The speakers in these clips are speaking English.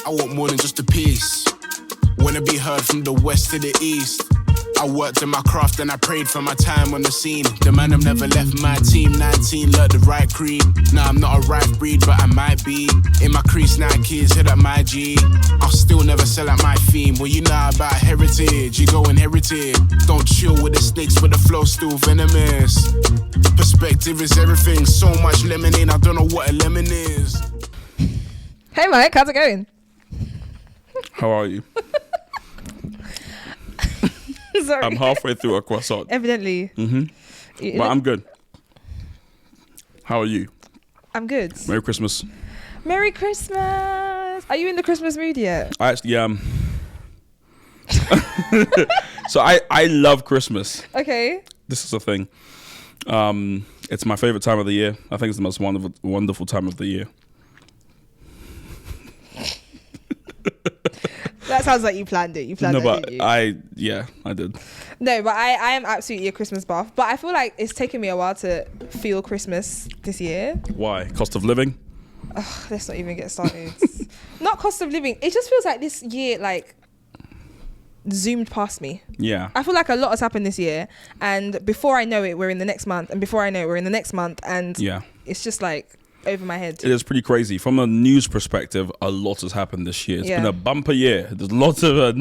I want more than just a piece. Wanna be heard from the west to the east. I worked in my craft and I prayed for my time on the scene. The man have never left my team. 19, learned the right creed. Nah, I'm not a right breed, but I might be. In my crease, Nikes, hit up my G. I'll still never sell out my theme. Well, you know about heritage, you go inherited. Don't chill with the snakes, but the flow's still venomous. Perspective is everything. So much lemonade, I don't know what a lemon is. Hey Mike, how's it going? How are you? Sorry. I'm halfway through a croissant. Evidently. But I'm good. How are you? I'm good. Merry Christmas. Merry Christmas. Are you in the Christmas mood yet? I actually am. So I love Christmas. Okay. This is the thing. It's my favorite time of the year. I think it's the most wonderful time of the year. That sounds like you planned it. You planned it, didn't you? I did. No, but I am absolutely a Christmas buff. But I feel like it's taken me a while to feel Christmas this year. Why? Cost of living? Ugh, let's not even get started. Not cost of living. It just feels like this year, like, zoomed past me. Yeah. I feel like a lot has happened this year. And before I know it, we're in the next month. And before I know it, we're in the next month. And yeah, it's just like over my head. It is pretty crazy. From a news perspective, a lot has happened this year. It's been a bumper year. There's lots of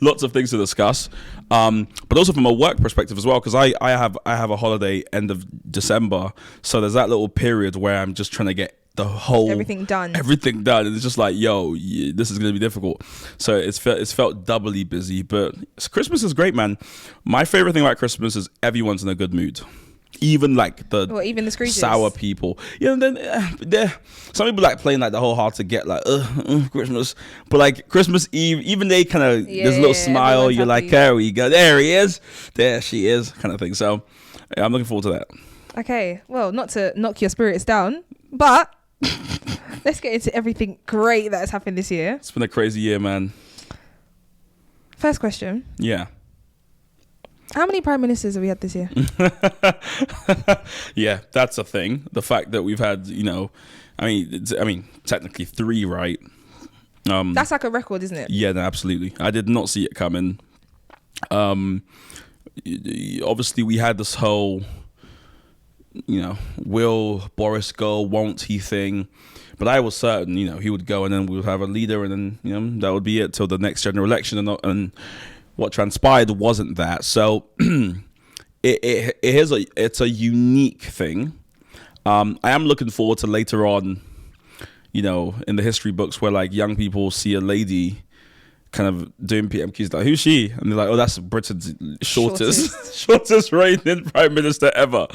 lots of things to discuss, but also from a work perspective as well, because I have a holiday end of December, so there's that little period where I'm just trying to get the whole everything done, and it's just like, yo, this is gonna be difficult. So it's felt doubly busy, but Christmas is great, man. My favorite thing about Christmas is everyone's in a good mood. Even like the Scrooges, sour people, you know. Then some people like playing like the whole hard to get, like Christmas, but like Christmas Eve, even they kind of there's a little smile. You're like, there we go, there he is, there she is, kind of thing. So yeah, I'm looking forward to that. Okay, well, not to knock your spirits down, but let's get into everything great that has happened this year. It's been a crazy year, man. First question. Yeah. How many prime ministers have we had this year? Yeah, that's a thing. The fact that we've had, I mean, technically 3, right? That's like a record, isn't it? Yeah, no, absolutely. I did not see it coming. Obviously, we had this whole, will Boris go, won't he thing. But I was certain, he would go and then we would have a leader and then, that would be it till the next general election. And what transpired wasn't that. So it's a unique thing. I am looking forward to later on, in the history books where like young people see a lady kind of doing PMQs, like, who's she? And they're like, oh, that's Britain's shortest reigning prime minister ever.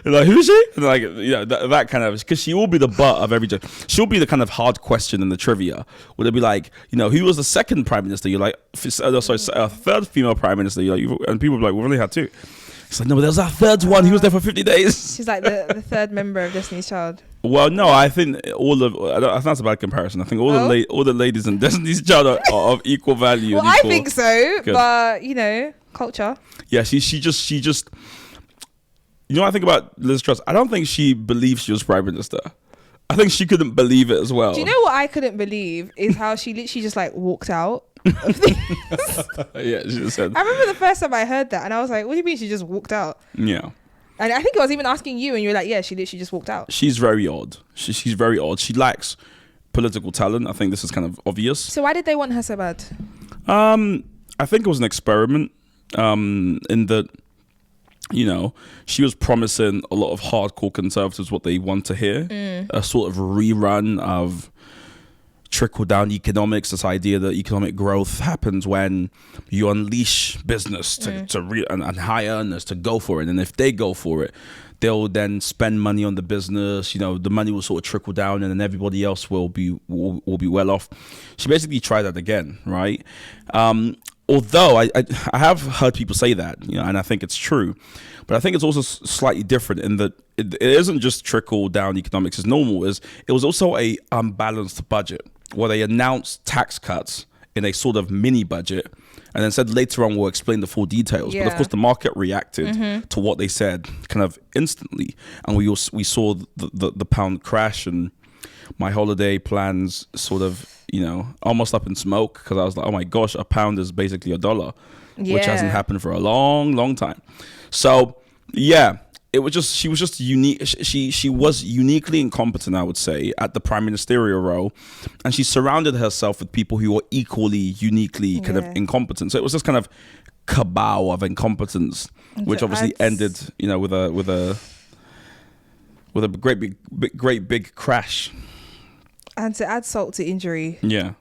They're like, who's she? And like, that kind of, because she will be the butt of every joke. She'll be the kind of hard question in the trivia. Would it be like, who was the second prime minister? You're like, third female prime minister. You're like, and people will be like, we've only had 2. It's like, no, but there was our third one. He was there for 50 days. She's like the third member of Destiny's Child. Well, no, I think I think that's a bad comparison. I think all the ladies in Destiny's Child are of equal value. Well, I think so, good. But culture. Yeah, she just. What I think about Liz Truss? I don't think she believed she was prime minister. I think she couldn't believe it as well. Do you know what I couldn't believe is how she literally just like walked out of things. Yeah, she just said. I remember the first time I heard that, and I was like, "What do you mean she just walked out?" Yeah. And I think I was even asking you, and you were like, yeah, she literally just walked out. She's very odd. She's very odd. She lacks political talent. I think this is kind of obvious. So why did they want her so bad? I think it was an experiment in that, she was promising a lot of hardcore conservatives what they want to hear. A sort of rerun of trickle-down economics, this idea that economic growth happens when you unleash business and hire earners to go for it. And if they go for it, they'll then spend money on the business. The money will sort of trickle down, and then everybody else will be well off. She basically tried that again, right? Although I have heard people say that, and I think it's true, but I think it's also slightly different in that it isn't just trickle-down economics as normal. It was also a unbalanced budget, where they announced tax cuts in a sort of mini budget and then said later on we'll explain the full details. Yeah. But of course the market reacted to what they said kind of instantly, and we saw the pound crash, and my holiday plans sort of, almost up in smoke, because I was like, oh my gosh, a pound is basically $1, which hasn't happened for a long, long time. So yeah, she was just unique. She was uniquely incompetent, I would say, at the prime ministerial role, and she surrounded herself with people who were equally uniquely kind of incompetent. So it was this kind of cabal of incompetence, which obviously ended, with a great big crash. And to add salt to injury,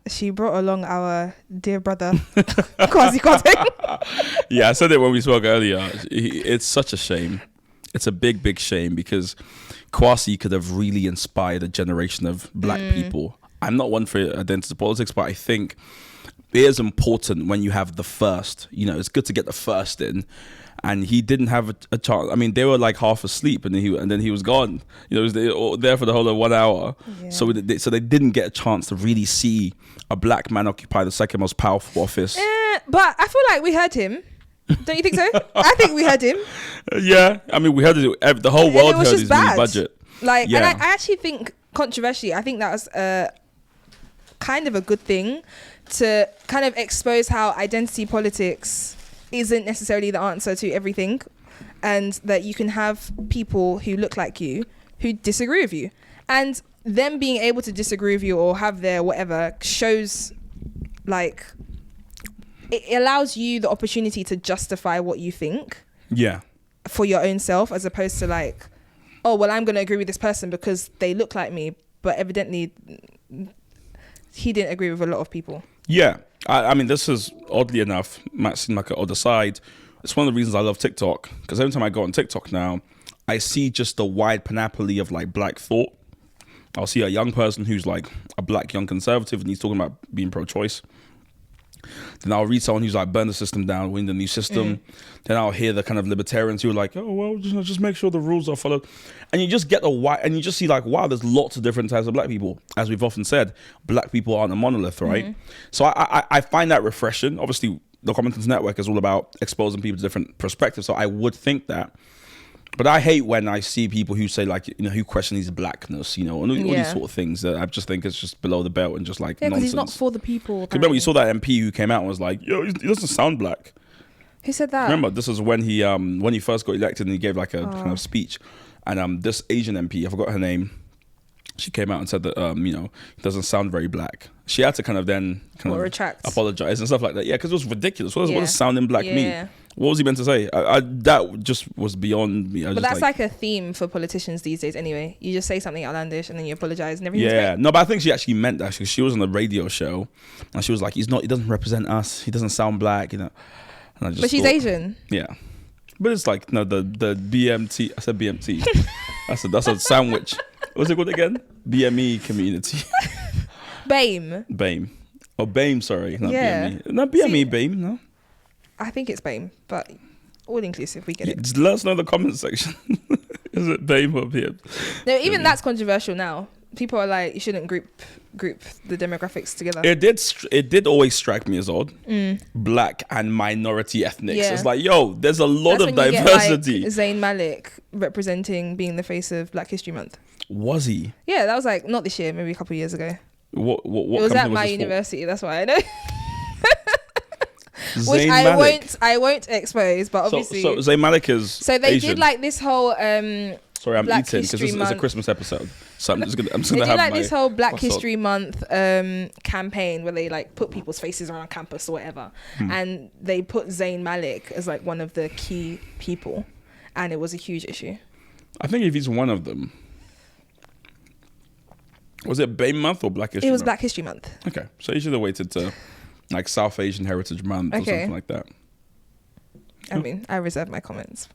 she brought along our dear brother, Kwasi Kwarteng. Yeah, I said it when we spoke earlier. It's such a shame. It's a big shame, because Kwasi could have really inspired a generation of black people. I'm not one for identity politics, but I think it is important when you have the first. It's good to get the first in. And he didn't have a chance. I mean, they were like half asleep, and then he was gone. He was there for the whole of 1 hour. Yeah. So they didn't get a chance to really see a black man occupy the second most powerful office. But I feel like we heard him. Don't you think so? I think we heard him. Yeah, I mean, we heard it. The whole world heard his new budget. And I actually think, controversially, I think that was kind of a good thing to kind of expose how identity politics isn't necessarily the answer to everything, and that you can have people who look like you who disagree with you, and them being able to disagree with you or have their whatever shows, like, it allows you the opportunity to justify what you think for your own self, as opposed to like, oh well, I'm going to agree with this person because they look like me, but evidently he didn't agree with a lot of people. I mean, this is, oddly enough, might seem like an odd aside. It's one of the reasons I love TikTok, because every time I go on TikTok now, I see just a wide panoply of like black thought. I'll see a young person who's like a black young conservative, and he's talking about being pro-choice. Then I'll read someone who's like, burn the system down, win the new system. Then I'll hear the kind of libertarians who are like, oh well, just make sure the rules are followed. And you just get and you just see like, wow, there's lots of different types of black people. As we've often said, black people aren't a monolith, right? So I find that refreshing. Obviously, the Commonsense Network is all about exposing people to different perspectives, so I would think that. But I hate when I see people who say like, who question his blackness, and all these sort of things that I just think is just below the belt and just like nonsense. Because he's not for the people. Remember, you saw that MP who came out and was like, yo, he doesn't sound black. Who said that? Remember, this is when he first got elected, and he gave like a kind of speech. And this Asian MP, I forgot her name, she came out and said that, he doesn't sound very black. She had to kind of retract, apologize and stuff like that. Yeah, because it was ridiculous. What does sounding black mean? What was he meant to say? That just was beyond me. But that's like a theme for politicians these days anyway. You just say something outlandish and then you apologize and everything's great. No, but I think she actually meant that. She was on a radio show and she was like, he doesn't represent us. He doesn't sound black, And but she's Asian. Yeah. But it's like, no, the BMT. I said BMT. That's a sandwich. What's it called again? BME community. BAME. Oh, BAME, sorry. Not BME. Not BME, BAME, no. I think it's BAME, but all inclusive, we get it. Just let us know in the comment section. Is it BAME or BME? No, even that's controversial now. People are like, you shouldn't group the demographics together. It did always strike me as odd. Black and minority ethnics. Yeah. It's like, yo, there's a lot of diversity. You get, like, Zayn Malik being the face of Black History Month. Was he? Yeah, that was like not this year, maybe a couple of years ago. What it was at my university, that's why I know. Which I won't expose, but obviously. So Zayn Malik is. So they Asian. did like this whole. Sorry, I'm Black eating because this is a Christmas episode. So I'm just gonna they did like this whole Black History Month campaign where they like put people's faces around campus or whatever, and they put Zayn Malik as like one of the key people, and it was a huge issue. I think if he's one of them. Was it BAME Month or Black History Month? It was Black History Month. Okay, so you should have waited to like South Asian Heritage Month or something like that. I mean, I reserve my comments.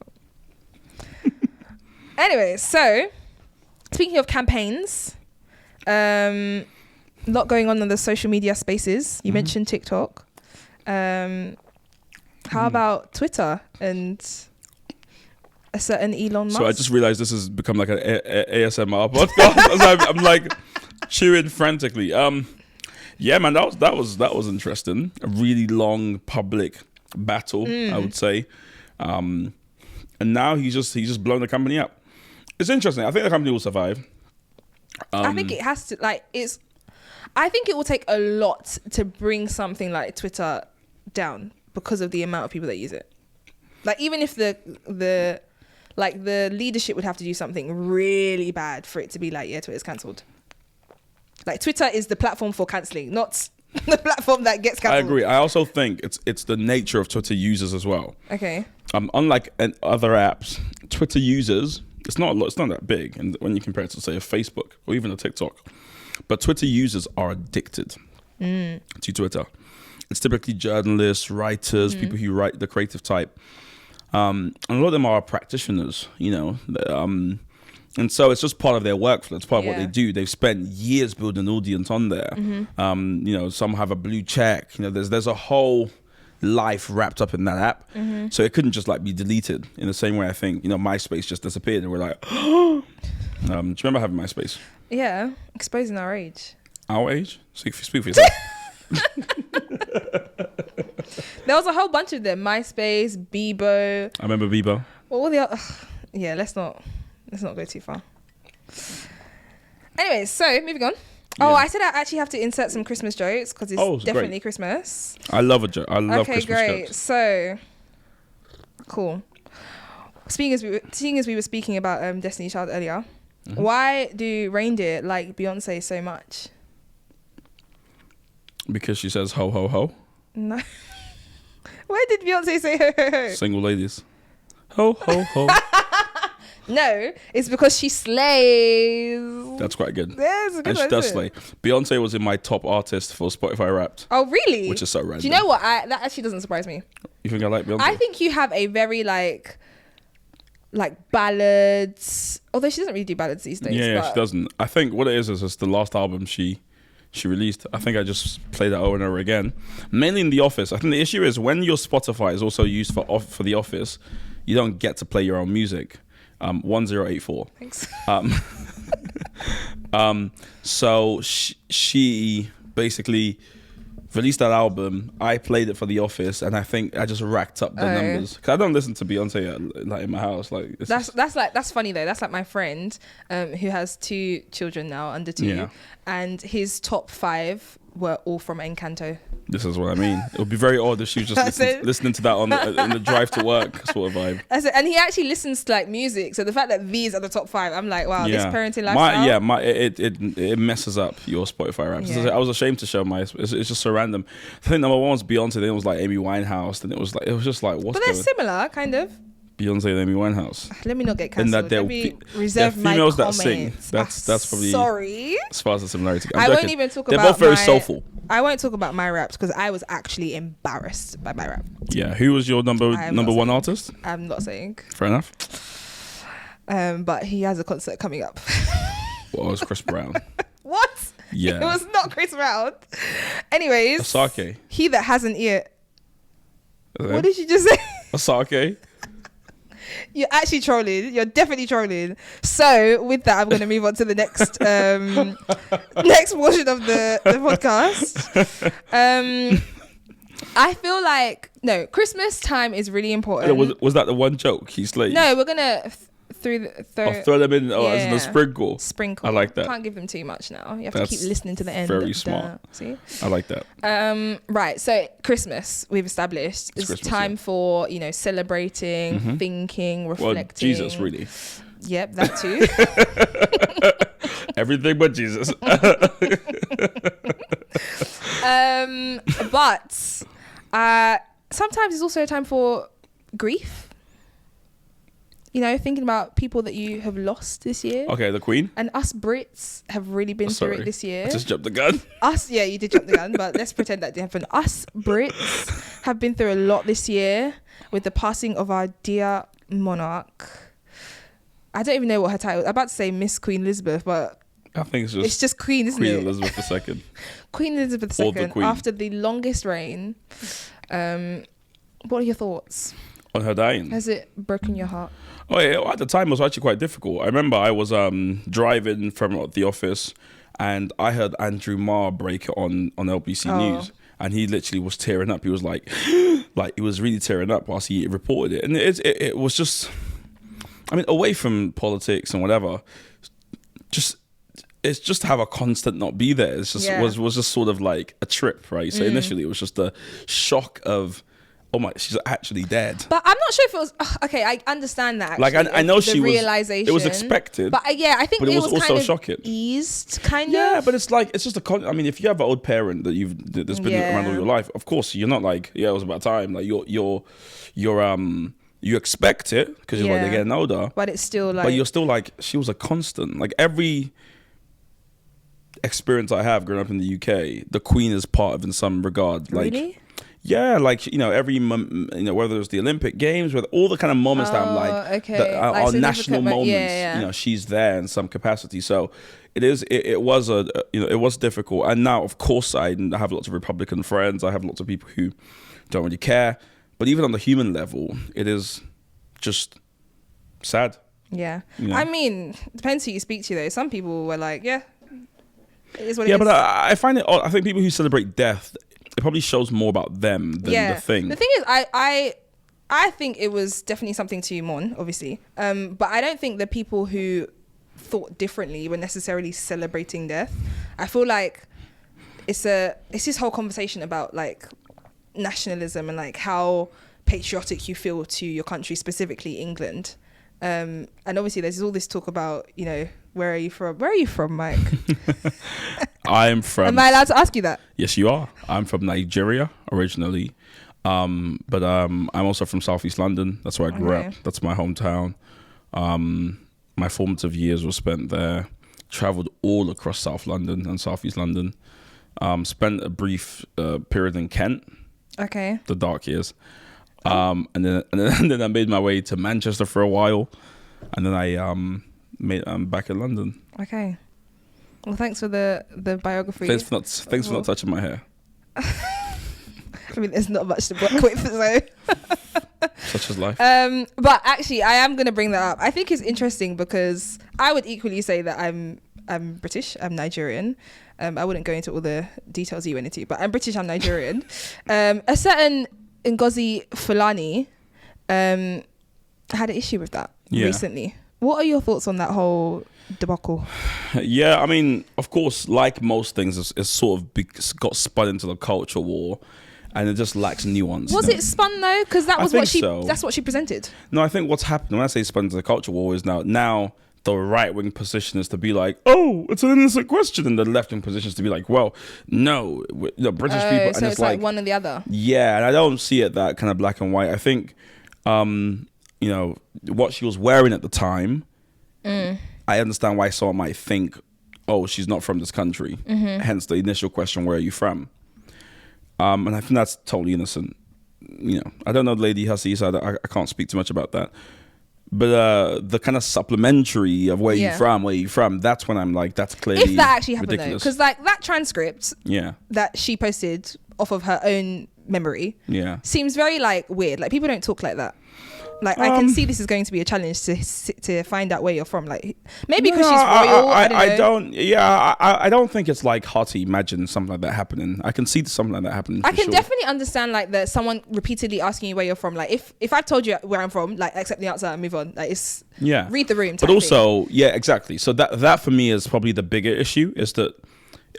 Anyway, so speaking of campaigns, a lot going on in the social media spaces. You mentioned TikTok. How about Twitter and a certain Elon Musk? So I just realized this has become like an ASMR podcast. I'm like chewing frantically. Yeah, man, that was interesting. A really long public battle, I would say. And now he's just blown the company up. It's interesting. I think the company will survive. I think it has to, like, I think it will take a lot to bring something like Twitter down because of the amount of people that use it. Like, even if the leadership would have to do something really bad for it to be like, yeah, Twitter's cancelled. Like, Twitter is the platform for cancelling, not the platform that gets cancelled. I agree. I also think it's the nature of Twitter users as well. Okay. Unlike other apps, Twitter users, it's not that big, and when you compare it to, say, a Facebook or even a TikTok, but Twitter users are addicted to Twitter. It's typically journalists, writers, people who write the creative type, and a lot of them are practitioners, you know, and so it's just part of their workflow. It's part of what they do. They've spent years building an audience on there. You know, some have a blue check. You know, there's a whole life wrapped up in that app. So it couldn't just like be deleted in the same way. I think, you know, MySpace just disappeared and we're like, do you remember having MySpace? Yeah, exposing our age. Our age? Speak for yourself. There was a whole bunch of them. MySpace, Bebo. I remember Bebo. What were the other? Yeah, let's not go too far. Anyways, so moving on. Oh, I said I actually have to insert some Christmas jokes because it's definitely great. Christmas. I love a joke. I love okay, Christmas great. jokes. So cool. Seeing as we were speaking about Destiny Child earlier, why do reindeer like Beyonce so much? Because she says ho ho ho. No. Where did Beyonce say ho ho ho? Single ladies. Ho ho ho. No, it's because she slays. That's quite good. Yeah, it's a good And she one, does isn't slay. it? Beyonce was in my top artist for Spotify Wrapped. Oh, really? Which is so random. Do you know what? That actually doesn't surprise me. You think I like Beyonce? I think you have a very like ballads. Although she doesn't really do ballads these days. Yeah, but she doesn't. I think what it is it's the last album she released. I think I just played that over and over again. Mainly in The Office. I think the issue is when your Spotify is also used for The Office, you don't get to play your own music. 1084. Thanks. So she basically released that album. I played it for The Office, and I think I just racked up the numbers. Cause I don't listen to Beyonce like in my house. Like that's funny though. That's like my friend who has 2 children now, under 2, and his top 5 were all from Encanto. This is what I mean. It would be very odd if she was just listening to that on in the drive to work sort of vibe. And he actually listens to like music. So the fact that these are the top 5, I'm like, wow, this parenting lifestyle. It messes up your Spotify Wrapped. Yeah. I was ashamed to show it's just so random. I think number 1 was Beyonce, then it was like Amy Winehouse, then it was just like what's But they're similar, kind of. Beyonce and Amy Winehouse. Let me not get cancelled. Let me reserve my females comments. that sing. That's probably sorry. as far as the similarity. I won't even talk They're about. both very soulful. I won't talk about my raps because I was actually embarrassed by my rap. Yeah, who was your number 1 artist? I'm not saying. Fair enough. But he has a concert coming up. Well, it was Chris Brown. What? Yeah. It was not Chris Brown. Anyways. Asake. He that has an ear. What did you just say? Asake. You're actually trolling. You're definitely trolling. So with that, I'm going to move on to the next next portion of the podcast. I feel like Christmas time is really important. Was that the one joke he slayed? No, we're gonna throw them in as in a sprinkle. Sprinkle. I like that. Can't give them too much now. You have That's to keep listening to the end. Very smart. See? I like that. Right. So Christmas, we've established, is Christmas, time for celebrating, thinking, reflecting. Well, Jesus, really. Yep, that too. Everything but Jesus. But sometimes it's also a time for grief. Thinking about people that you have lost this year. Okay, the Queen. And us Brits have really been through it this year. I just jumped the gun. Yeah, you did jump the gun, but let's pretend that didn't happen. Us Brits have been through a lot this year with the passing of our dear monarch. I don't even know what her title is. I'm about to say Miss Queen Elizabeth, but I think it's just Queen, isn't Queen it? Elizabeth II. Queen Elizabeth Or the II, Queen. after the longest reign. What are your thoughts? On her dying. Has it broken your heart? Oh yeah, at the time it was actually quite difficult. I remember I was driving from the office and I heard Andrew Marr break it on LBC News, and he literally was tearing up. He was like he was really tearing up whilst he reported it. And it was just, I mean, away from politics and whatever, just it's just to have a constant not be there. It's just was just sort of like a trip, right? So initially it was just a shock of, oh my, she's actually dead. But I'm not sure if it was okay. I understand that. Actually, Like I know she was. Realization. It was expected. But I think it was also kind of shocking. Eased, kind of. Yeah, but it's like it's just I mean, if you have an old parent that's been around all your life, of course you're not like, yeah, it was about time. Like you expect it because you're like they're getting older. But it's still like. But you're still like, she was a constant. Like every experience I have growing up in the UK, the Queen is part of in some regard. Like, really? Yeah, like, you know, whether it's the Olympic Games, with all the kind of moments that I'm like, that are like national moments, yeah. you know, she's there in some capacity. So it was difficult. And now, of course, I have lots of Republican friends. I have lots of people who don't really care. But even on the human level, it is just sad. Yeah. You know? I mean, depends who you speak to, though. Some people were like, yeah, it is what it is. Yeah, but I find it odd. I think people who celebrate death, it probably shows more about them than the thing. The thing is, I think it was definitely something to mourn, obviously. But I don't think the people who thought differently were necessarily celebrating death. I feel like it's this whole conversation about like nationalism and like how patriotic you feel to your country, specifically England. And obviously there's all this talk about, you know, where are you from? Where are you from, Mike? I'm from... Am I allowed to ask you that? Yes, you are. I'm from Nigeria originally. But I'm also from Southeast London. That's where I grew up. That's my hometown. My formative years were spent there. Traveled all across South London and Southeast London. Spent a brief period in Kent. Okay. The dark years. And then I made my way to Manchester for a while. And then I'm back in London. Okay. Well, thanks for the biography. Thanks for not touching my hair. I mean, there's not much to work with, so. Such is life. But actually, I am going to bring that up. I think it's interesting because I would equally say that I'm British, I'm Nigerian. I wouldn't go into all the details you went into, but I'm British, I'm Nigerian. A certain Ngozi Fulani had an issue with that recently. What are your thoughts on that whole debacle? Yeah, I mean, of course, like most things, it's sort of got spun into the culture war, and it just lacks nuance. Was it spun though? Because that was that's what she presented. No, I think what's happened when I say spun into the culture war is now the right wing position is to be like, oh, it's an innocent question, and the left wing position is to be like, well, no, the British people. So and it's like one or the other. Yeah, and I don't see it that kind of black and white. I think, you know, what she was wearing at the time, I understand why someone might think, oh, she's not from this country. Hence the initial question, where are you from? And I think that's totally innocent. You know, I don't know the lady Hussey, so I can't speak too much about that. But the kind of supplementary of where you from, that's when I'm like, that's clearly if that actually happened ridiculous. though, because like that transcript that she posted off of her own memory seems very like weird. Like people don't talk like that. Like I can see this is going to be a challenge to find out where you're from. Like maybe because she's royal. I don't think it's like hard to imagine something like that happening. I can see something like that happening. I can definitely understand like that someone repeatedly asking you where you're from. Like if I've told you where I'm from, like accept the answer and move on. Like it's read the room. But also exactly. So that for me is probably the bigger issue, is that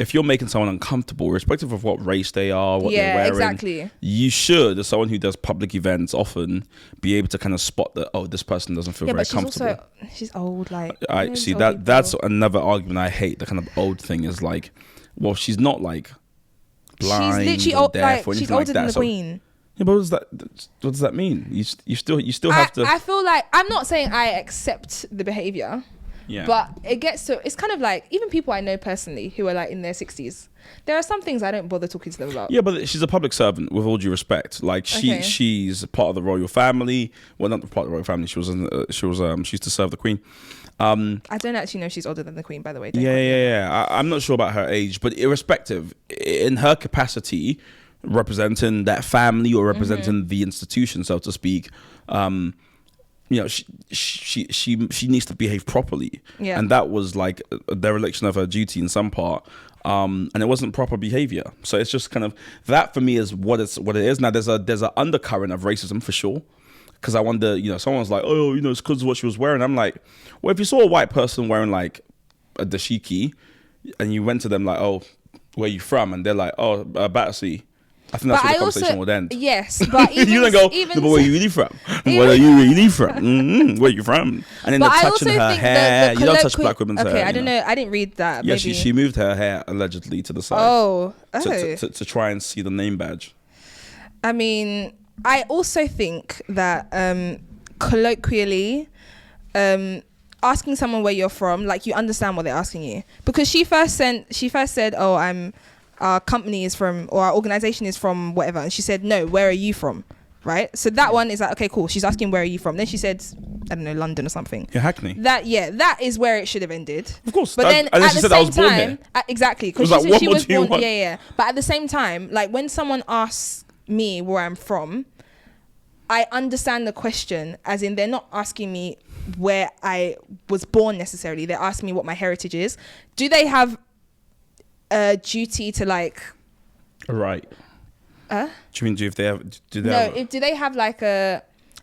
if you're making someone uncomfortable, irrespective of what race they are, what they're wearing, exactly, you should, as someone who does public events often, be able to kind of spot that, oh, this person doesn't feel very comfortable. She's old, like. I see that. That's another argument I hate. The kind of old thing is like, well, she's not like blind, she's literally or deaf or anything she's older like that. Than the Queen. Yeah, but what does that mean? You still have to. I feel like I'm not saying I accept the behavior. Yeah. But it's kind of like, even people I know personally who are like in their 60s, there are some things I don't bother talking to them about. Yeah, but she's a public servant, with all due respect. Like she's part of the royal family. Well, not part of the royal family. She used to serve the Queen. I don't actually know if she's older than the Queen, by the way. I'm not sure about her age, but irrespective, in her capacity, representing that family or representing the institution, so to speak, you know, she needs to behave properly, and that was like a dereliction of her duty in some part, and it wasn't proper behavior. So it's just kind of that for me is what it is. Now there's an undercurrent of racism for sure, because I wonder, you know, someone's like, oh, you know, it's because of what she was wearing. I'm like, well, if you saw a white person wearing like a dashiki, and you went to them like, oh, where you from? And they're like, oh, Battersea. I think that's But where I the conversation also, would end. yes, but even, You don't go, even no, but where you really from? Where are you really from? Where you from? And then but they're I touching also her think hair. the You don't touch colloquial- black women's hair. Okay, I don't know. I didn't read that. Yeah, Maybe. she moved her hair allegedly to the side Oh, to try and see the name badge. I mean, I also think that colloquially, asking someone where you're from, like you understand what they're asking you, because she first said, "Oh, our company is from, or our organization is from whatever," and she said, "No, where are you from?" Right? So that one is like, okay, cool. She's asking where are you from. Then she said, I don't know, London or something. Yeah, Hackney. That is where it should have ended. Of course. But then and at she the said I same was born time, here. exactly, because It was she like, said she what was do you born. want? Yeah. But at the same time, like when someone asks me where I'm from, I understand the question, as in they're not asking me where I was born necessarily. They're asking me what my heritage is. Do they have a duty to like? Right. Do you mean do they have? Do they have?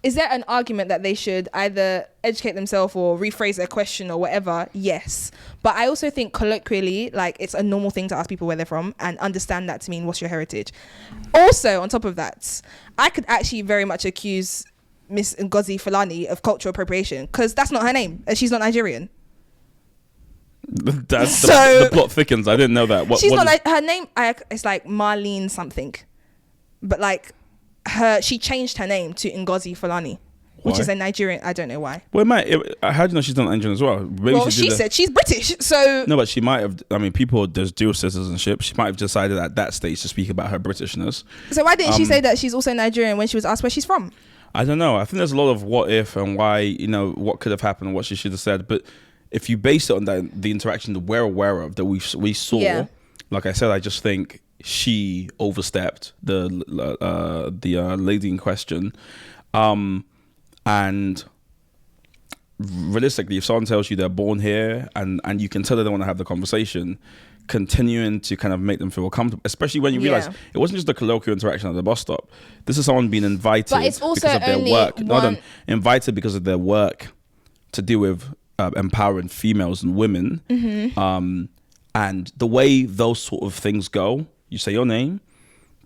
Is there an argument that they should either educate themselves or rephrase their question or whatever? Yes. But I also think colloquially, like it's a normal thing to ask people where they're from and understand that to mean what's your heritage. Also, on top of that, I could actually very much accuse Miss Ngozi Fulani of cultural appropriation because that's not her name and she's not Nigerian. That's the plot thickens. I didn't know that. Her name. It's like Marlene something, but like she changed her name to Ngozi Fulani, which is a Nigerian. I don't know why. Well, how do you know she's not Nigerian as well? Maybe well, she said she's British, so no, but she might have. I mean, there's dual citizenship. She might have decided at that stage to speak about her Britishness. So why didn't she say that she's also Nigerian when she was asked where she's from? I don't know. I think there's a lot of what if and why, what could have happened and what she should have said. But if you base it on the interaction that we're aware of, that we saw, like I said, I just think she overstepped the lady in question. And realistically, if someone tells you they're born here and you can tell they don't want to have the conversation, continuing to kind of make them feel comfortable, especially when you realize it wasn't just a colloquial interaction at the bus stop. This is someone being invited but it's also because of their only work. Invited because of their work to deal with empowering females and women. Mm-hmm. And the way those sort of things go, you say your name,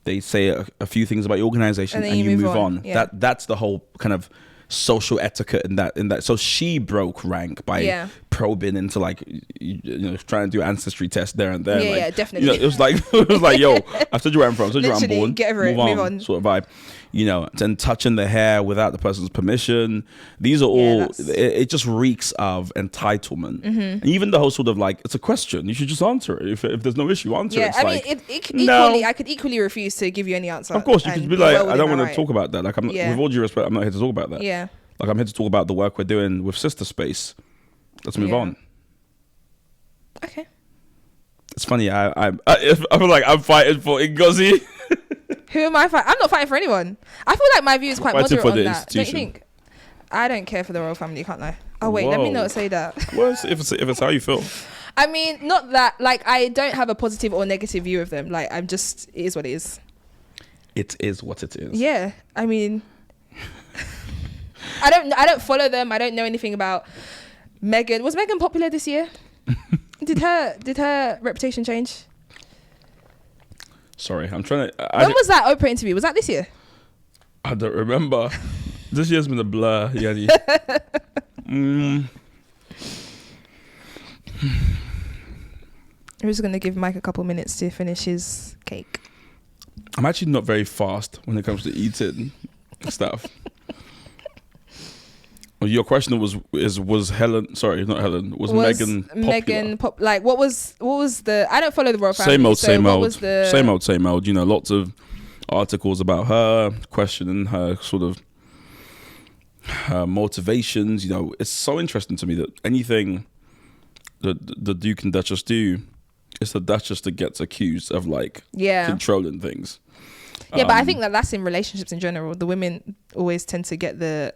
they say a few things about your organization, and you move on. Yeah. That's the whole kind of social etiquette in that. So she broke rank by probing into trying to do ancestry tests there and there. Yeah, definitely. It was like yo, I've told you where I'm from, I've told you where I'm born. Get over it, move on. Sort of vibe. And touching the hair without the person's permission. These are all, it just reeks of entitlement. Mm-hmm. And even the whole sort of like, it's a question, you should just answer it. If there's no issue, answer it. I could equally refuse to give you any answer. Of course, you could be like, I don't want to talk about that. Like, with all due respect, I'm not here to talk about that. Yeah. Like, I'm here to talk about the work we're doing with Sister Space. Let's move on. Okay. It's funny, I feel like I'm fighting for Ngozi. Who am I fighting? I'm not fighting for anyone. I feel like my view is quite moderate on that. Don't you think? I don't care for the royal family, can't lie. Oh wait, let me not say that. Well, if it's how you feel. I mean, not that. Like, I don't have a positive or negative view of them. Like, I'm just, it is what it is. It is what it is. Yeah, I mean, I don't follow them. I don't know anything about Meghan. Was Meghan popular this year? Did her reputation change? Sorry, I'm trying to. When was that Oprah interview? Was that this year? I don't remember. This year's been a blur, Yeni. We're just gonna give Mike a couple minutes to finish his cake. I'm actually not very fast when it comes to eating stuff. Well, your question was Helen? Sorry, not Helen. Was Meghan popular? Like, what was the? I don't follow the royal family. Same old. Same old. Lots of articles about her, questioning her sort of her motivations. It's so interesting to me that anything that the Duke and Duchess do, it's the Duchess that gets accused of controlling things. Yeah, but I think that's in relationships in general. The women always tend to get the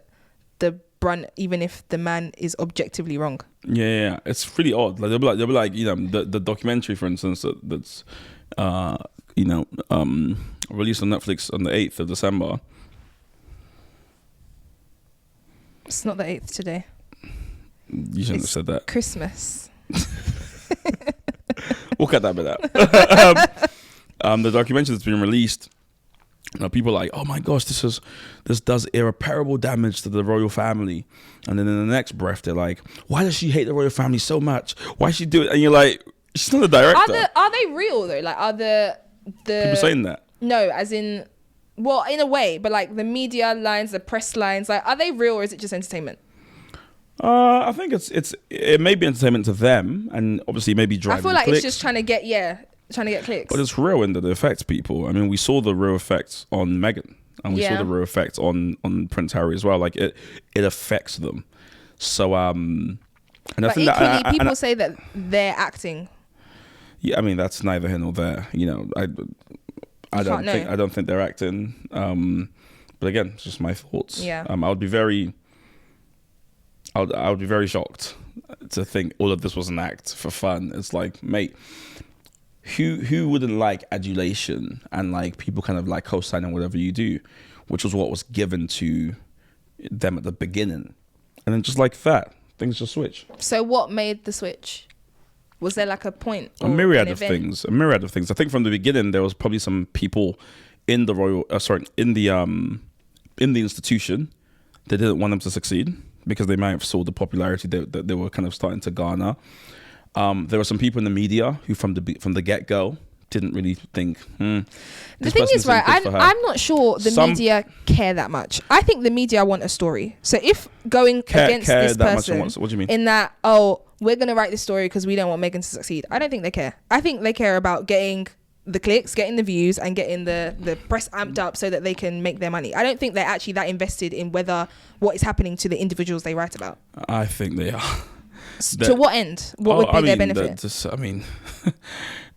brunt, even if the man is objectively wrong. Yeah, it's really odd. Like they'll be like, the documentary, for instance, that's released on Netflix on the 8th of December. It's not the 8th today. You shouldn't have said that. Christmas. We'll cut that bit out. The documentary that's been released, people are like, oh my gosh, this does irreparable damage to the royal family. And then in the next breath, they're like, why does she hate the royal family so much? Why she do it? And you're like, she's not a director. Are they real though? Like, are the people saying that? No, as in, well, in a way, but like the media lines, the press lines, like, are they real or is it just entertainment? I think it may be entertainment to them, and obviously maybe driving. I feel like clicks, it's just trying to get clicks. but it's real in that it affects people. I mean, we saw the real effects on Meghan, and we saw the real effects on Prince Harry as well. Like it affects them. So and I but think equally, that, people say that they're acting. Yeah, I mean that's neither here nor there. You know, I don't think they're acting. But again, it's just my thoughts. Yeah. I would be very shocked to think all of this was an act for fun. It's like, mate, who wouldn't like adulation and like people kind of like co-signing whatever you do, which was what was given to them at the beginning, and then just like that, things just switch. So what made the switch? Was there like a point? A myriad of things. I think from the beginning there was probably some people in the in the institution that didn't want them to succeed because they might have saw the popularity that they were kind of starting to garner. There were some people in the media who from the get-go didn't really think. The thing is, right, I'm not sure the media care that much. I think the media want a story. So if going against this person, what do you mean? In that, we're going to write this story because we don't want Meghan to succeed. I don't think they care. I think they care about getting the clicks, getting the views, and getting the press amped up so that they can make their money. I don't think they're actually that invested in what is happening to the individuals they write about. I think they are. To what end? What would be their benefit?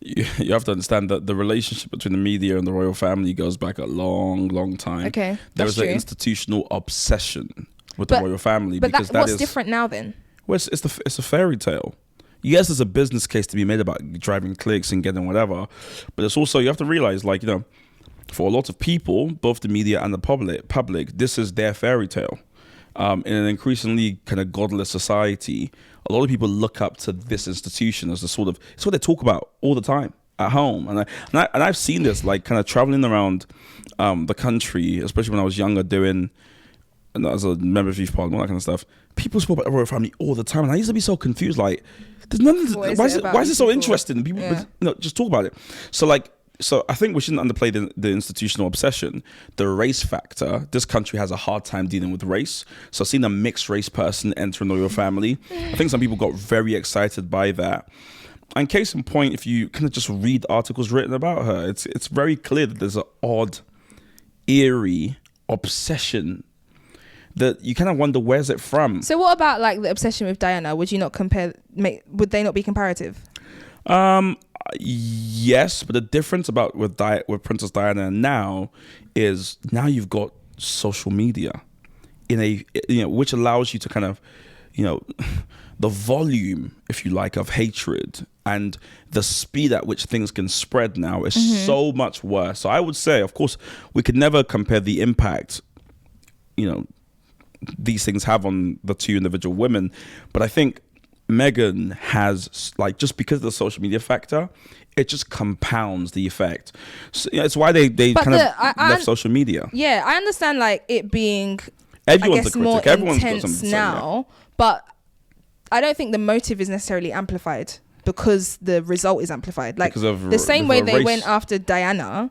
You have to understand that the relationship between the media and the royal family goes back a long, long time. Okay, there is an institutional obsession with the royal family. But what's different now then? Well, it's a fairy tale. Yes, there's a business case to be made about driving clicks and getting whatever, but it's also, you have to realize, like, you know, for a lot of people, both the media and the public, this is their fairy tale. In an increasingly kind of godless society, a lot of people look up to this institution as it's what they talk about all the time at home. And I've seen this, like, kind of traveling around the country, especially when I was younger, and as a member of youth parliament, all that kind of stuff. People spoke about the royal family all the time, and I used to be so confused. Like, there's nothing. Why is it so interesting? People, just talk about it. So I think we shouldn't underplay the institutional obsession. The race factor. This country has a hard time dealing with race. So seeing a mixed race person enter a royal family, I think some people got very excited by that. And case in point, if you kind of just read articles written about her, it's very clear that there's an odd, eerie obsession that you kind of wonder, where's it from? So what about like the obsession with Diana? Would you not would they not be comparative? Yes, but the difference with Princess Diana now is now you've got social media which allows you to kind of, the volume, if you like, of hatred and the speed at which things can spread now is so much worse. So I would say, of course, we could never compare the impact, these things have on the two individual women, but I think Meghan has, like, just because of the social media factor, it just compounds the effect. So, it's why they kind of left social media. Yeah, I understand, like, it being, everyone's I guess, more intense now, but I don't think the motive is necessarily amplified because the result is amplified. Like, the same way they went after Diana,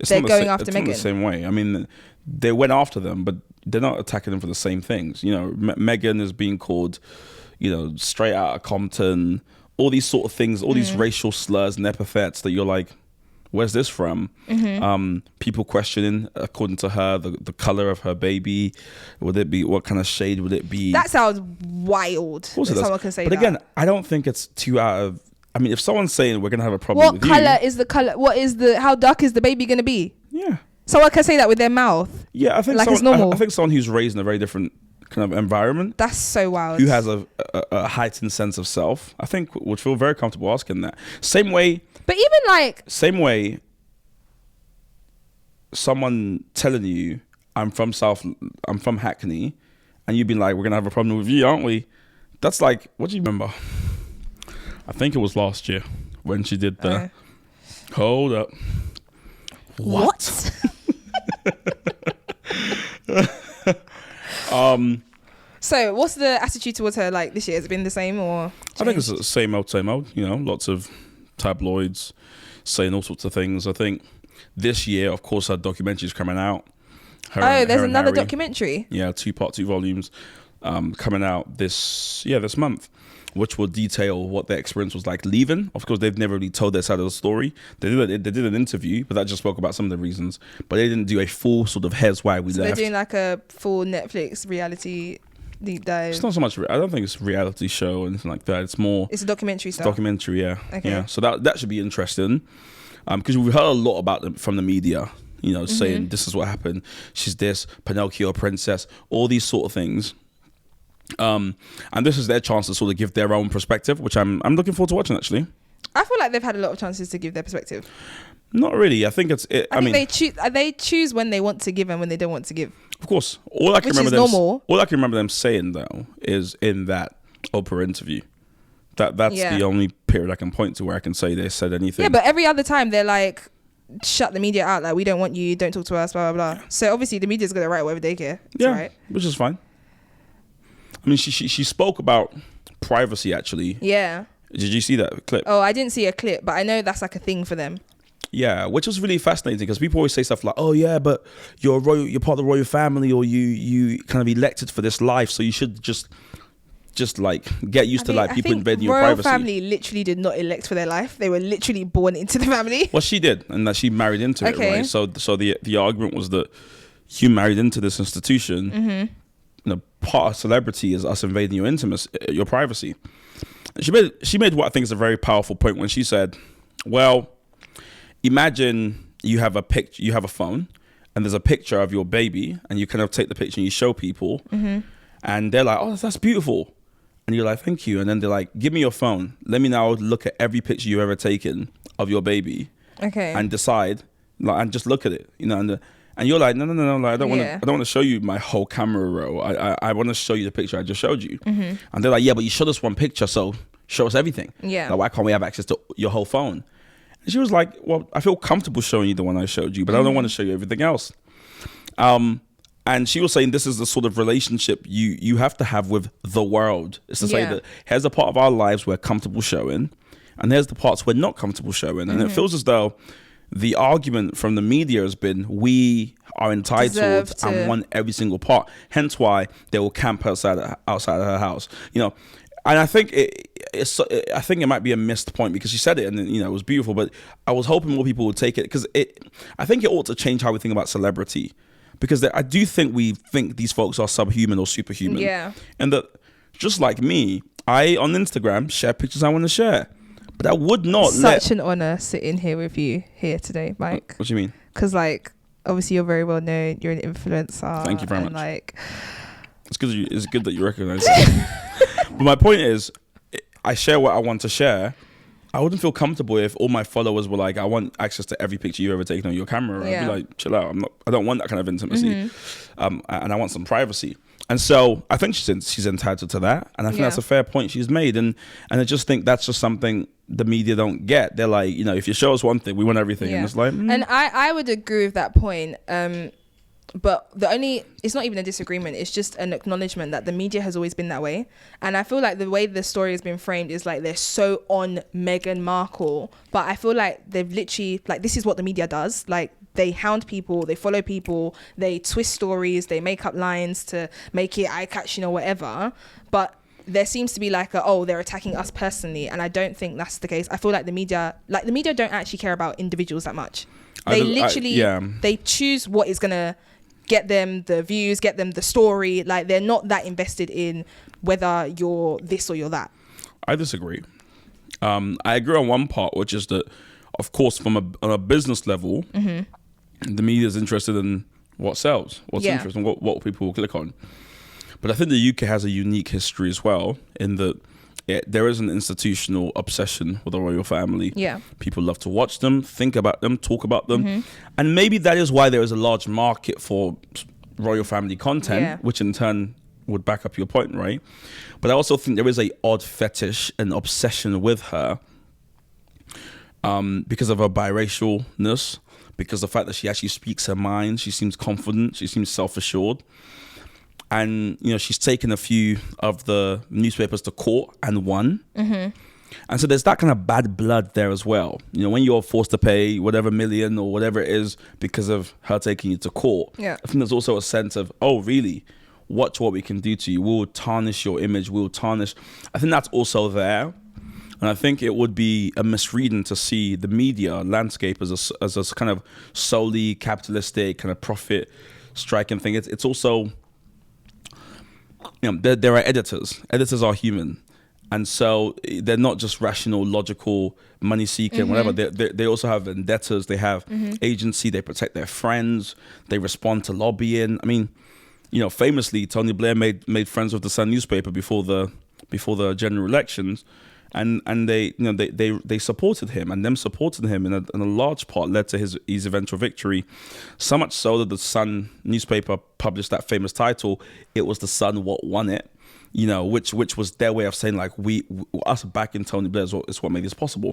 they're going after Meghan. It's not the same way. I mean, they went after them, but they're not attacking them for the same things. Meghan is being called, straight out of Compton, all these sort of things, all these racial slurs and epithets that you're like, where's this from? People questioning, according to her, the color of her baby. What kind of shade would it be? That sounds wild. Someone can say that. But again, I don't think it's too out of, I mean, if someone's saying we're going to have a problem with you. What color is the color? How dark is the baby going to be? Yeah. Someone can say that with their mouth. Yeah, I think it's normal. I think someone who's raised in a very different kind of environment. That's so wild. Who has a heightened sense of self, I think would feel very comfortable asking that. Same way. But even like. Same way. Someone telling you, I'm from Hackney, and you've been like, we're gonna have a problem with you, aren't we? That's like, what do you remember? I think it was last year when she did the. Hold up. What? So what's the attitude towards her like this year? Has it been the same or changed? I think it's the same old, same old. You know, lots of tabloids saying all sorts of things. I think this year, of course, her documentary's coming out. There's another documentary. Yeah, 2 volumes coming out this month, which will detail what their experience was like leaving. Of course, they've never really told their side of the story. They did an interview, but that just spoke about some of the reasons. But they didn't do a full sort of here's why we left. They're doing like a full Netflix reality deep dive. It's not so much. I don't think it's a reality show or anything like that. It's more. It's a documentary stuff. Documentary, yeah. Okay. Yeah. So that should be interesting, because we've heard a lot about them from the media. You know, saying this is what happened. She's this Pinocchio princess. All these sort of things. And this is their chance to sort of give their own perspective, which I'm looking forward to watching. Actually, I feel like they've had a lot of chances to give their perspective. Not really. I think I mean, they choose when they want to give and when they don't want to give. Of course, all I can remember them saying though is in that Oprah interview. That's the only period I can point to where I can say they said anything. Yeah, but every other time they're like, shut the media out. Like, we don't want you. Don't talk to us. Blah blah blah. So obviously the media's gonna write whatever they care. Right. Which is fine. I mean, she spoke about privacy actually. Yeah. Did you see that clip? Oh, I didn't see a clip, but I know that's like a thing for them. Yeah, which was really fascinating because people always say stuff like, "Oh yeah, but you're part of the royal family, or you kind of elected for this life, so you should just like get used to like people invading your privacy." Royal family literally did not elect for their life; they were literally born into the family. Well, she did, and that she married into it, right? So the argument was that you married into this institution. Mm-hmm. You know, part of celebrity is us invading your intimacy, your privacy. And she made what I think is a very powerful point when she said, "Well, imagine you have a phone, and there's a picture of your baby, and you kind of take the picture and you show people, and they're like, 'Oh, that's beautiful,' and you're like, 'Thank you,' and then they're like, 'Give me your phone. Let me now look at every picture you've ever taken of your baby, and decide, like, and just look at it, you know." And you're like, no, like, I don't want to show you my whole camera roll. I want to show you the picture I just showed you. And they're like, yeah, but you showed us one picture, so show us everything. Yeah. Like, why can't we have access to your whole phone? And she was like, well, I feel comfortable showing you the one I showed you, but I don't want to show you everything else. And she was saying this is the sort of relationship you have to have with the world. It's to say that here's a part of our lives we're comfortable showing, and here's the parts we're not comfortable showing. And it feels as though the argument from the media has been we are entitled and want every single part. Hence why they will camp outside of her house. You know, and I think it might be a missed point because she said it and you know it was beautiful. But I was hoping more people would take it because I think it ought to change how we think about celebrity, because I do think we think these folks are subhuman or superhuman. Yeah, and that just like me, I on Instagram share pictures I want to share. But I would not Such an honour sitting here with you here today, Mike. What do you mean? Because, like, obviously you're very well known. You're an influencer. Thank you very much. Like, it's good that you recognise it. But my point is, I share what I want to share. I wouldn't feel comfortable if all my followers were like, I want access to every picture you've ever taken on your camera. I'd be like, chill out. I don't want that kind of intimacy. And I want some privacy. And so I think she's entitled to that. And I think that's a fair point she's made. And I just think that's just something the media don't get. They're like, you know, if you show us one thing, we want everything. And it's like, And I would agree with that point. But it's not even a disagreement. It's just an acknowledgement that the media has always been that way. And I feel like the way the story has been framed is like they're so on Meghan Markle. But I feel like they've literally, like, this is what the media does. Like, they hound people, they follow people, they twist stories, they make up lines to make it eye-catching or whatever. But there seems to be like they're attacking us personally. And I don't think that's the case. I feel like the media don't actually care about individuals that much. They they choose what is going to get them the views, get them the story. Like, they're not that invested in whether you're this or you're that. I disagree. I agree on one part, which is that, of course, on a business level, the media is interested in what sells, what's interesting, what people will click on. But I think the UK has a unique history as well, in that there is an institutional obsession with the royal family. Yeah, people love to watch them, think about them, talk about them, and maybe that is why there is a large market for royal family content, which in turn would back up your point, right? But I also think there is a odd fetish and obsession with her, because of her biracialness, because of the fact that she actually speaks her mind. She seems confident. She seems self-assured. And, she's taken a few of the newspapers to court and won. Mm-hmm. And so there's that kind of bad blood there as well. When you're forced to pay whatever million or whatever it is because of her taking you to court. Yeah. I think there's also a sense of, oh, really? Watch what we can do to you. We'll tarnish your image. We'll tarnish. I think that's also there. And I think it would be a misreading to see the media landscape as a kind of solely capitalistic, kind of profit striking thing. It's also, there are editors. Editors are human. And so they're not just rational, logical, money-seeking, whatever. They also have vendettas. They have agency. They protect their friends. They respond to lobbying. I mean, famously, Tony Blair made friends with the Sun newspaper before the general elections, and they supported him, and them supporting him in a large part led to his eventual victory. So much so that the Sun newspaper published that famous title. It was the Sun what won it. Which was their way of saying like us backing Tony Blair is what made this possible.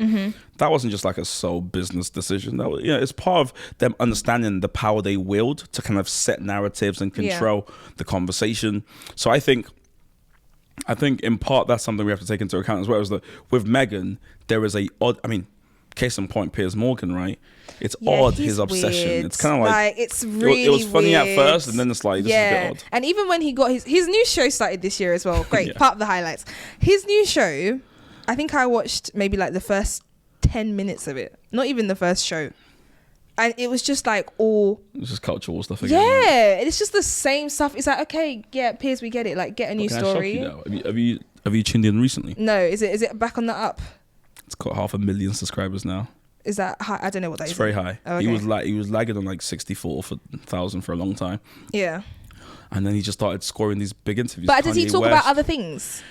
That wasn't just like a sole business decision. That was, it's part of them understanding the power they wield to kind of set narratives and control the conversation. So I think in part that's something we have to take into account as well. Is that with Meghan there is case in point, Piers Morgan, right? It's odd, his obsession. Weird. It's kind of like it's really it was funny weird. at first, and then it's like, this is a bit odd. And even when he got his new show started this year as well. Great, part of the highlights. His new show, I think I watched maybe like the first 10 minutes of it. Not even the first show. And it was just like it's just cultural stuff again. Yeah, it's just the same stuff. It's like, okay, yeah, Piers, we get it. Like, get a new story. Have you tuned in recently? No, is it back on the up? It's got 500,000 subscribers now. Is that high? I don't know what that is. It's very high. Oh, okay. He was lagging on like 64,000 for a long time. Yeah. And then he just started scoring these big interviews. But does he talk about other things?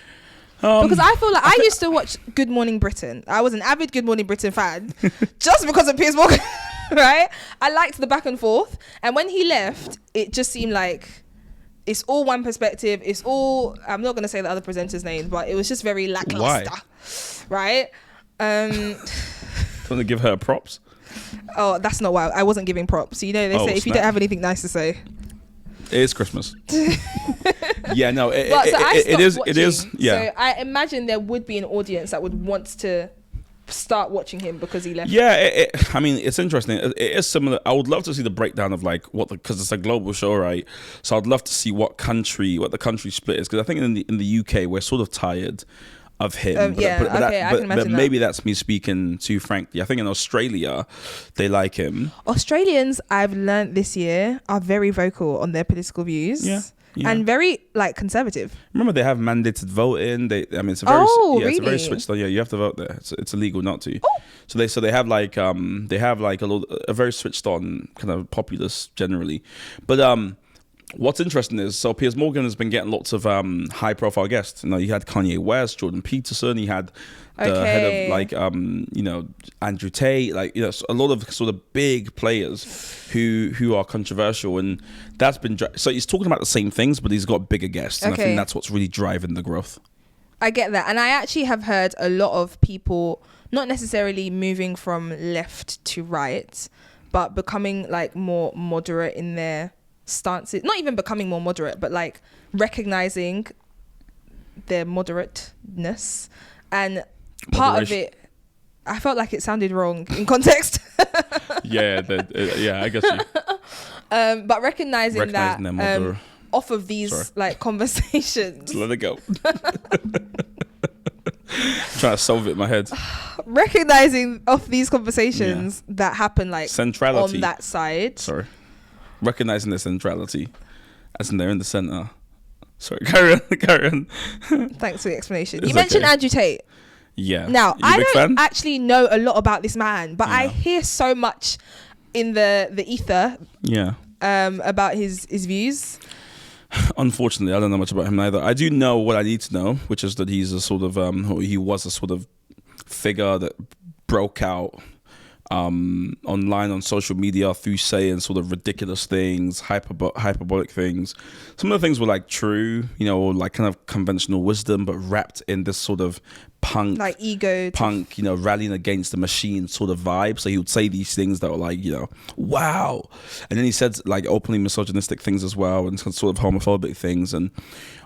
Because I feel like I used to watch Good Morning Britain. I was an avid Good Morning Britain fan just because of Piers Morgan, right? I liked the back and forth. And when he left, it just seemed like it's all one perspective. It's all, I'm not going to say the other presenter's name, but it was just very lackluster. Why? Right? Want to give her props? Oh, that's not why. I wasn't giving props. They say if you don't have anything nice to say. It is Christmas. Yeah, no, it is. Yeah. So I imagine there would be an audience that would want to start watching him because he left. Yeah, it's interesting. It is similar. I would love to see the breakdown of like because it's a global show, right? So I'd love to see what the country split is, because I think in the UK we're sort of tired of him. I can imagine but maybe that's me speaking too frankly. I think in Australia they like him. Australians, I've learned this year, are very vocal on their political views. Yeah. And very like conservative. Remember, they have mandated voting. It's a very switched on. Yeah, you have to vote there. It's illegal not to. Oh. So they have like a very switched on kind of populace generally, but what's interesting is, so Piers Morgan has been getting lots of high profile guests. You had Kanye West, Jordan Peterson, he had the head of like Andrew Tate, a lot of sort of big players who are controversial, and that's been so he's talking about the same things, but he's got bigger guests, and I think that's what's really driving the growth. I get that, and I actually have heard a lot of people not necessarily moving from left to right, but becoming like more moderate in their stances. Not even becoming more moderate, but like recognizing their moderateness. And part of it, I felt like it sounded wrong in context. yeah, I guess you. But recognizing that off of these like conversations. Let it go. Trying to solve it in my head. Recognizing off these conversations that happen like centrality on that side. Recognizing the centrality, as in they're in the center. Sorry, carry on. Thanks for the explanation. You mentioned Andrew Tate. Yeah. Now, I don't actually know a lot about this man, but I hear so much in the ether. Yeah. About his views. Unfortunately, I don't know much about him either. I do know what I need to know, which is that he's a sort of he was a sort of figure that broke out online on social media through saying sort of ridiculous things, hyperbolic things. Some of the things were like true, you know, or like kind of conventional wisdom, but wrapped in this sort of punk, like ego, you know, rallying against the machine sort of vibe. So he would say these things that were like, you know, wow. And then he said like openly misogynistic things as well, and sort of homophobic things. And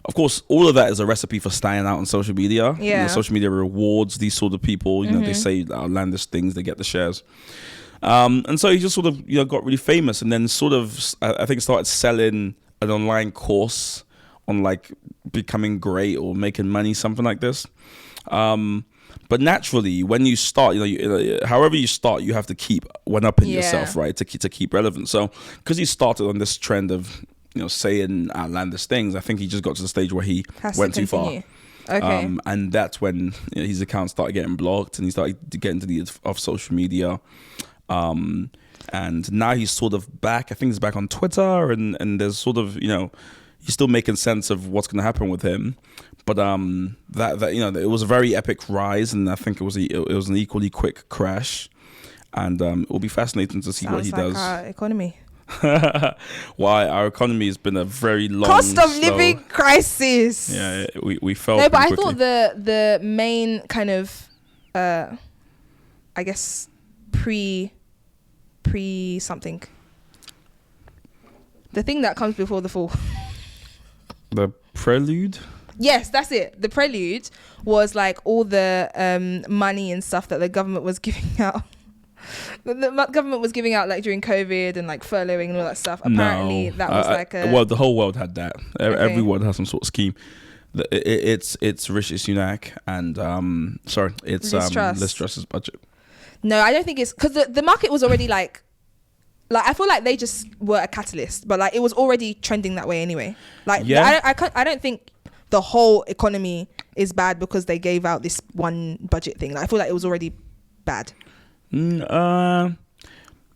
of course, all of that is a recipe for standing out on social media. Yeah. You know, social media rewards these sort of people. You know, they say outlandish things, they get the shares. And so he just sort of, you know, got really famous, and then sort of, I think, started selling an online course on like becoming great or making money, something like this. But naturally, when you start, however you start, you have to keep one up in yourself, right? To keep relevant. So because he started on this trend of, you know, saying outlandish things, I think he just got to the stage where he went too far. Okay. And that's when, you know, his account started getting blocked, and he started getting to the of social media. And now he's sort of back. I think he's back on Twitter, and there's sort of, you know, he's still making sense of what's going to happen with him. But that you know, it was a very epic rise, and I think it was an equally quick crash. And it will be fascinating to see what he does. Our economy. Why our economy has been a very long cost of living crisis. Yeah, we felt. No, but I quickly. thought the main kind of, I guess pre something. The thing that comes before the fall. The prelude. Yes, that's it. The prelude was like all the money and stuff that the government was giving out. The government was giving out like during COVID and like furloughing and all that stuff. Apparently, that was like a. Well, the whole world had that. Okay. Everyone has some sort of scheme. It's Rishi Sunak and it's Liz Truss's budget. No, I don't think it's because the market was already like I feel like they just were a catalyst, but like it was already trending that way anyway. Like yeah. I don't think the whole economy is bad because they gave out this one budget thing. Like, I feel like it was already bad. No,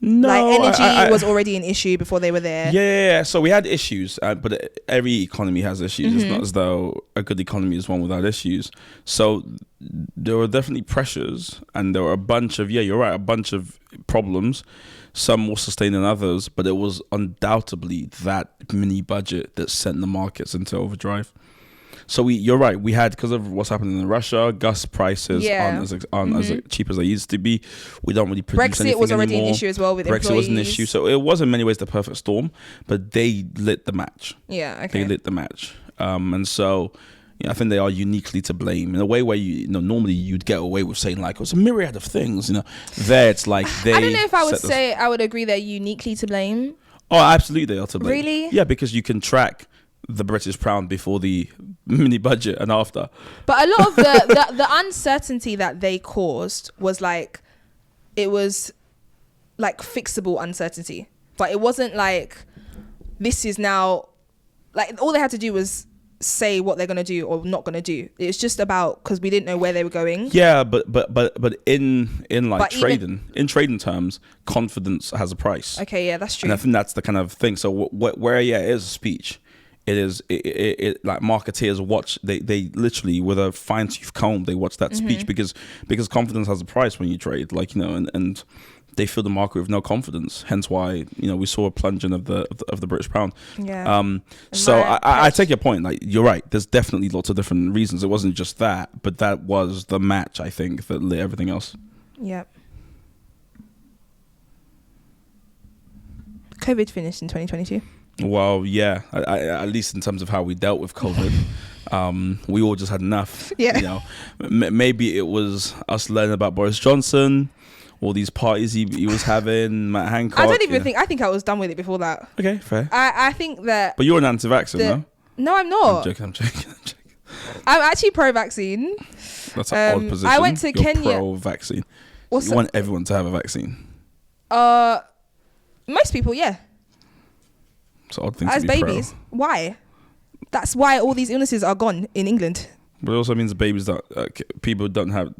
like energy was already an issue before they were there. Yeah. So we had issues, but every economy has issues. It's not as though a good economy is one without issues. So there were definitely pressures, and there were a bunch of a bunch of problems. Some more sustained than others, but it was undoubtedly that mini budget that sent the markets into overdrive. So you're right. We had, because of what's happening in Russia, gas prices aren't as cheap as they used to be. We don't really produce anything Brexit was already anymore. an issue as well with Brexit employees. was an issue. So it was in many ways the perfect storm, but they lit the match. Yeah, okay. They lit the match. And so I think they are uniquely to blame in a way where normally you'd get away with saying like, it's a myriad of things. There it's like they. I don't know if I would say I would agree they're uniquely to blame. Oh, absolutely, they are to blame. Really? Yeah, because you can track the British pound before the mini budget and after. But a lot of the uncertainty that they caused was like, it was like fixable uncertainty. But it wasn't like, this is now, like all they had to do was say what they're going to do or not going to do. It's just about, because we didn't know where they were going. Yeah, but in like trading terms, confidence has a price. Okay, yeah, that's true. And I think that's the kind of thing. So where it is a speech, it is like marketeers watch, they literally with a fine tooth comb they watch that speech because confidence has a price when you trade, like, and they fill the market with no confidence, hence why we saw a plunging of the British pound. So I take your point, like you're right, there's definitely lots of different reasons. It wasn't just that, but that was the match, I think, that lit everything else. Yep. COVID finished in 2022. Well, yeah, at least in terms of how we dealt with COVID. We all just had enough. Yeah. Maybe it was us learning about Boris Johnson, all these parties he was having, Matt Hancock. I don't even think, I think I was done with it before that. Okay, fair. I think that... But you're an anti-vaxxer, no? No, I'm not. I'm joking. I'm actually pro-vaccine. That's an odd position. I went to Kenya. Pro-vaccine. You want everyone to have a vaccine? Most people, yeah. It's an odd thing as to be babies. pro. Why? That's why all these illnesses are gone in England. But it also means the babies that people don't have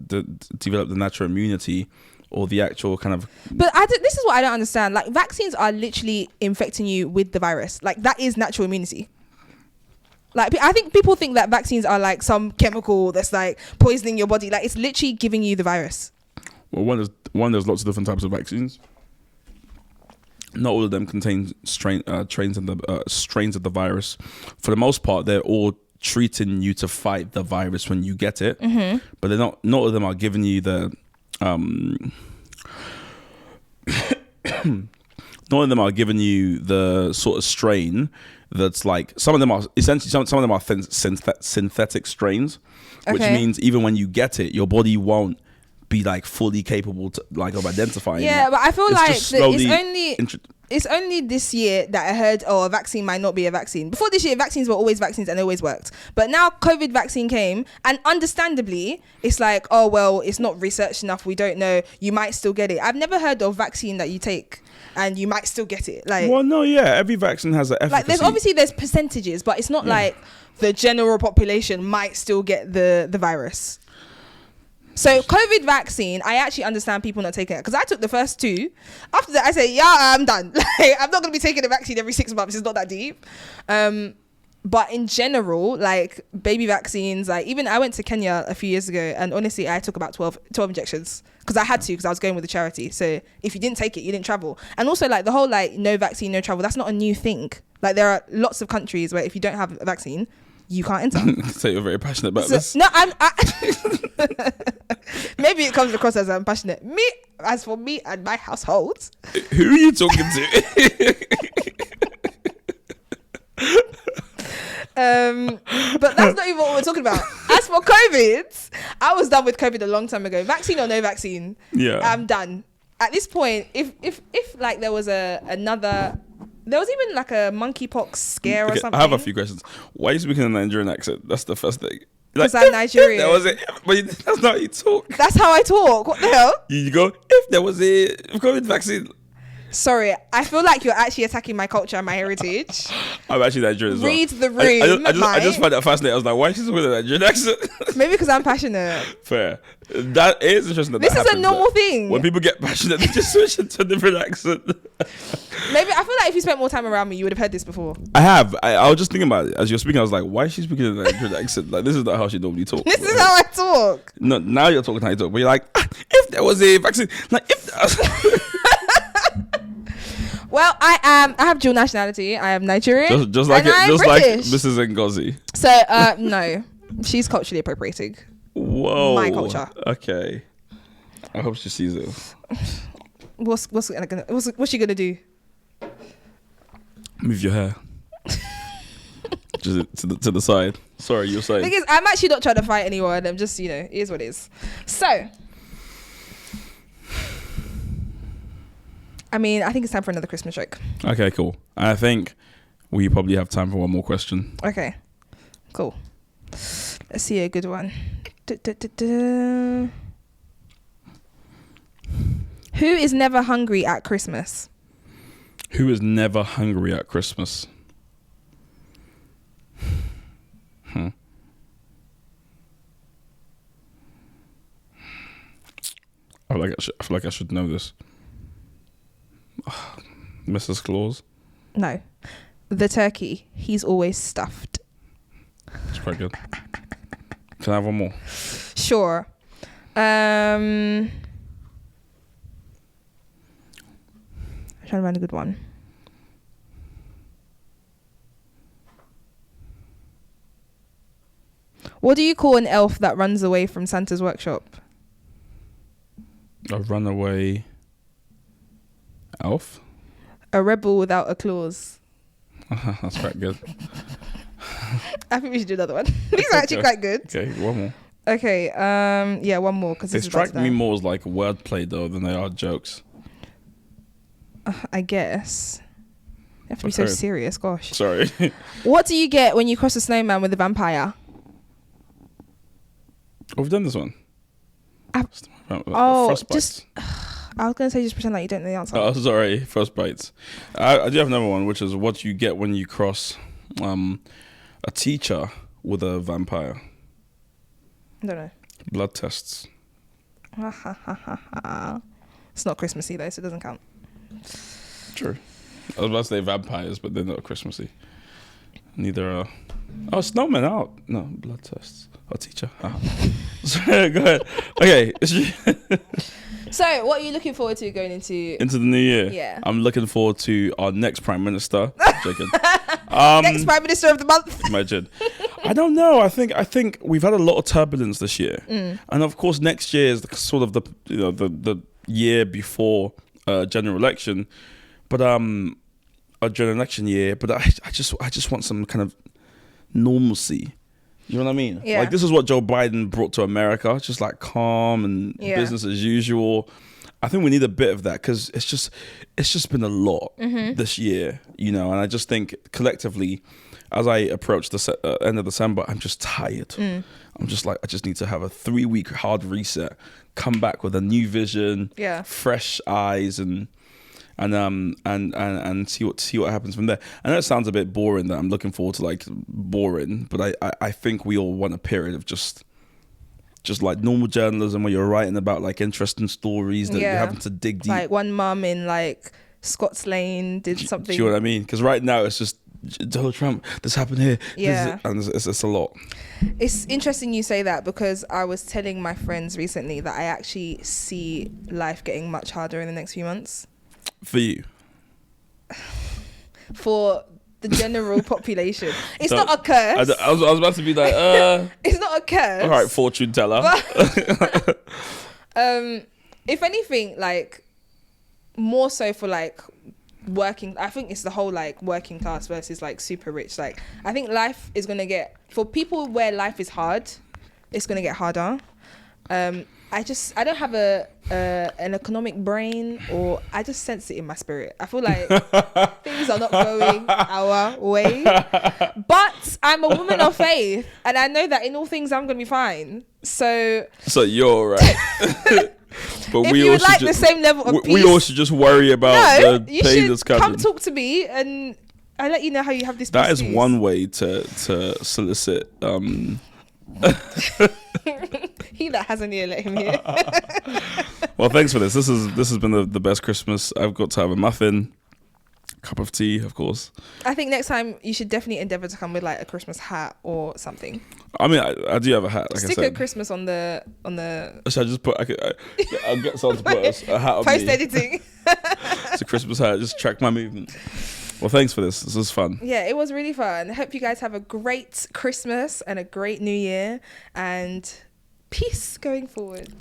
develop the natural immunity or the actual kind of. But this is what I don't understand. Like, vaccines are literally infecting you with the virus. Like, that is natural immunity. Like, I think people think that vaccines are like some chemical that's like poisoning your body. Like, it's literally giving you the virus. Well, there's lots of different types of vaccines. Not all of them contain strains of the virus. For the most part, they're all treating you to fight the virus when you get it, but they're not all of them are giving you the none of them are giving you the sort of strain that's like, some of them are essentially some of them are synthetic strains, which means even when you get it, your body won't be like fully capable to like of identifying it. But I feel It's like just slowly it's only this year that I heard, a vaccine might not be a vaccine. Before this year, vaccines were always vaccines and they always worked. But now COVID vaccine came, and understandably, it's like, oh, well, it's not researched enough. We don't know. You might still get it. I've never heard of vaccine that you take and you might still get it. Like, well, no, yeah, every vaccine has an efficacy. Like, there's percentages, but it's not like the general population might still get the virus. So COVID vaccine, I actually understand people not taking it, because I took the first 2. After that, I said, I'm done. Like, I'm not going to be taking a vaccine every 6 months. It's not that deep. But in general, like baby vaccines, like even I went to Kenya a few years ago, and honestly, I took about 12 injections because I had to, because I was going with a charity. So if you didn't take it, you didn't travel. And also like the whole like no vaccine, no travel, that's not a new thing. Like there are lots of countries where if you don't have a vaccine, you can't enter. So you're very passionate about this. No, maybe it comes across as I'm passionate. As for me and my household. Who are you talking to? But that's not even what we're talking about. As for COVID, I was done with COVID a long time ago. Vaccine or no vaccine, I'm done. At this point, if like there was there was even like a monkeypox scare or something. I have a few questions. Why are you speaking in a Nigerian accent? That's the first thing. Because I'm Nigerian. That was it. But that's not how you talk. That's how I talk. What the hell? You go, if there was a COVID vaccine. Sorry, I feel like you're actually attacking my culture and my heritage. I'm actually Nigerian as well. Read the room. I just find that fascinating. I was like, why is she talking in a Nigerian accent? Maybe because I'm passionate. Fair. That is interesting. This is a normal thing. When people get passionate, they just switch into a different accent. Maybe I feel like if you spent more time around me, you would have heard this before. I have. I was just thinking about it as you're speaking. I was like, why is she speaking in a Nigerian accent? Like, this is not how she normally talks. This is how I talk. No, now you're talking how you talk. But you're like, if there was a vaccine, like if. Well, I have dual nationality. I am Nigerian. Just like British. Mrs. Ngozi. So no, she's culturally appropriating. Whoa. My culture. Okay. I hope she sees it. What's she gonna do? Move your hair. Just to the side. Sorry, you're saying. Because I'm actually not trying to fight anyone. I'm just, it is what it is. So, I mean, I think it's time for another Christmas joke. Okay, cool. I think we probably have time for one more question. Okay, cool. Let's see a good one. Who is never hungry at Christmas? Who is never hungry at Christmas? I feel like I should know this. Mrs. Claus? No. The turkey. He's always stuffed. It's quite good. Can I have one more? Sure. I'm trying to find a good one. What do you call an elf that runs away from Santa's workshop? A runaway elf? A rebel without a clause. That's quite good. I think we should do another one. These are actually quite good. Okay, one more. Okay, yeah, one more. Cause they strike me more as like wordplay though than they are jokes. I guess. You have to be so serious, gosh. Sorry. What do you get when you cross a snowman with a vampire? We've done this one. Just... I was going to say just pretend like you don't know the answer. Oh, sorry. Frostbites. I do have another one, which is what you get when you cross a teacher with a vampire. I don't know. Blood tests. It's not Christmassy though, so it doesn't count. True. I was about to say vampires, but they're not Christmassy. Neither are... Oh, snowmen out. No, blood tests. Oh, teacher. Oh. Sorry, go ahead. Okay. So, what are you looking forward to going into the new year? Yeah. I'm looking forward to our next Prime Minister. Joking. Next Prime Minister of the month? Imagine. I don't know. I think we've had a lot of turbulence this year, and of course next year is sort of the year before general election, but a general election year. But I just want some kind of normalcy. You know what I mean? Yeah. Like, this is what Joe Biden brought to America, just like calm and business as usual. I think we need a bit of that, because it's just been a lot this year, you know. And I just think collectively, as I approach the end of December, I'm just tired. I'm just like, I just need to have a 3-week hard reset, come back with a new vision, fresh eyes, and see what happens from there. I know it sounds a bit boring that I'm looking forward to like boring, but I think we all want a period of just like normal journalism, where you're writing about like interesting stories that you're having to dig deep. Like one mum in like Scots Lane did something. Do you know what I mean? Because right now it's just Donald Trump, this happened here. And it's a lot. It's interesting you say that, because I was telling my friends recently that I actually see life getting much harder in the next few months. For you? For the general population. It's not a curse. I was about to be like, it's not a curse. All right, fortune teller. If anything, like, more so for like working, I think it's the whole like working class versus like super rich. Like, I think life is gonna get, for people where life is hard, it's gonna get harder. I don't have an economic brain, or I just sense it in my spirit. I feel like things are not going our way. But I'm a woman of faith, and I know that in all things I'm going to be fine. So you're right. But if you would like the same level of peace, we all should just worry about the pain that's coming. Come talk to me, and I'll let you know how you have this. That is one way to solicit. He that has an ear, let him hear. Well, thanks for this. This has been the best Christmas. I've got to have a muffin, cup of tea, of course. I think next time you should definitely endeavour to come with like a Christmas hat or something. I mean, I do have a hat. Like Stick I said, a Christmas on the. Should I just put? I'll get someone to put a hat on Post me. editing. It's a Christmas hat. Just track my movement. Well, thanks for this. This was fun. Yeah, it was really fun. I hope you guys have a great Christmas and a great New Year, and peace going forward.